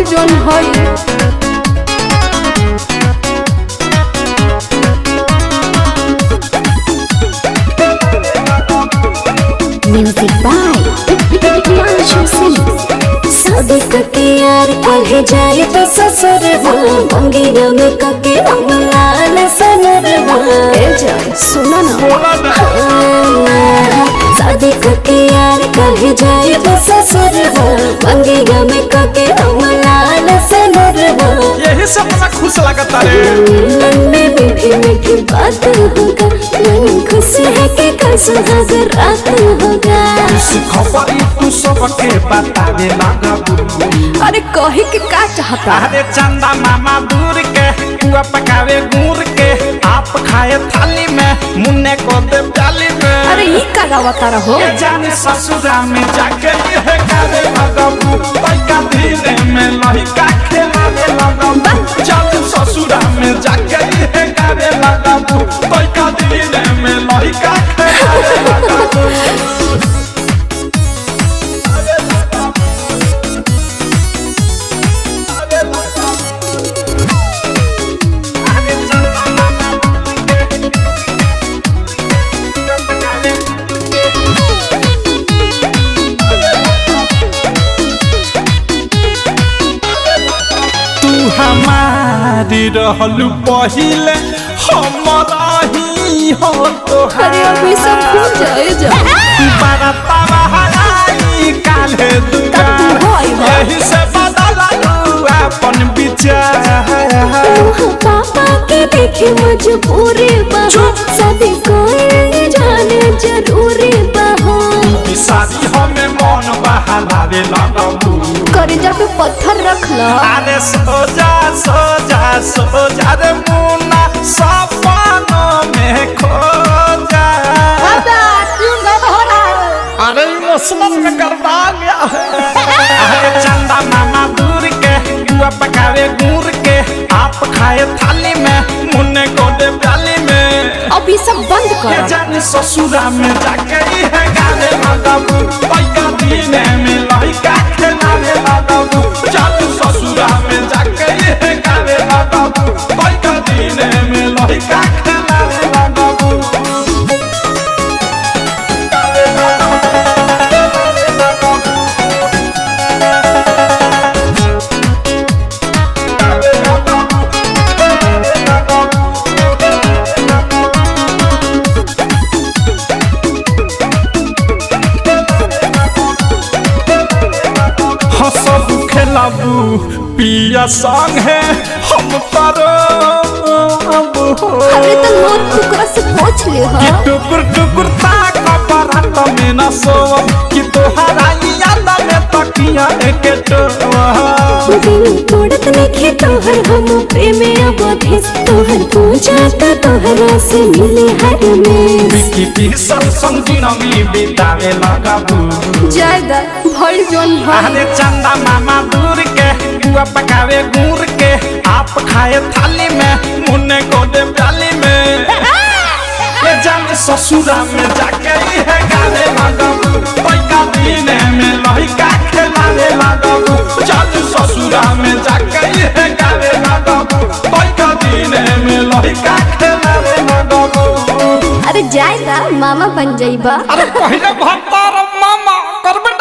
जोन होई music by Priyanshu Singh. शादी करके यार कहे जाए तो ससुर मंगेरा में कके लाल सनर सुना ना शादी करके यार कहे जाए तो ससुर मंगेरा में कके लाल सनर यही से अपना खुश लगता रे। मन में मीठी मीठी बात होगा मन खुश है कि कल सुहाग रात होगा। खबरी तू सबके बतावे लगा बुलबुल। अरे कहे के का चाहता अरे चंदा मामा दूर के पुआ पकावे गुड़ के आप खाए थाली में मुन्ने को दे प्याली में। अरे ये का गावता रहो ये जाने ससुरा में जाके ये करे लगबू तैका धीरे में लहिका खेलावे लगबू। जाने ससुरा में जाके ये करे लगबू तैका धीरे में लहिका खेलावे लगबू। हमारी रहलू पहिले हमारा ही हो तो। अरे अभी सब भूल जाए जा बरतवा हराई काले दुगा यही से बदलू अपन विचार। पापा के देखे मजबूरी बहो शादी कोई जाने जरूरी बहो। शादी हमें मन बहलावे लगबू करे जा पे पत्थर रख ला। अरे सोजा सोजा सोजा रे मुन्ना सपनों में खो जा। अरे इमोशनल में गड़बड़ा गया है। अरे चंदा मामा दूर के बुआ पकावे गुड़ के आप खाए थाली में मुन्ने को दे प्याली में। अभी सब बंद कर जाने ससुरा में जाके है गाने लगबू पैका दीने में लहिका खेलावे लगबू। जाने ससुरा में जाके है गाने लगबू पैका दीने में लहिका खेलावे लगबू। खेलाबू पिया संग है हम करो। अरे तो लोग टुकड़ा से पूछ ले हो टुकुर टुकुर ताक बरात में न सोव कि तोहरा याद में तकिया एक टोवा। दिल तोड़त लिखे तोहर हम प्रेम अवधि तोहर पूजा का तोहरा से मिले हर में। बिकी पीसल संगिनमी बितावे लगबू जायदा भल जोन अरे भल चंदा मामा दूर के बुआ पकावे गुड़ के आप खाए थाली में मुन्ने को दे प्याली में। ये जाने ससुरा में जाके है गाने लगबू पैका दीने में लहिका खेलावे लगबू। जाने ससुरा में जाके है गाने लगबू पैका दीने में लहिका खेलावे लगबू। अरे जायदा मामा बन जाइबा। अरे पहले भत्ता मामा करबे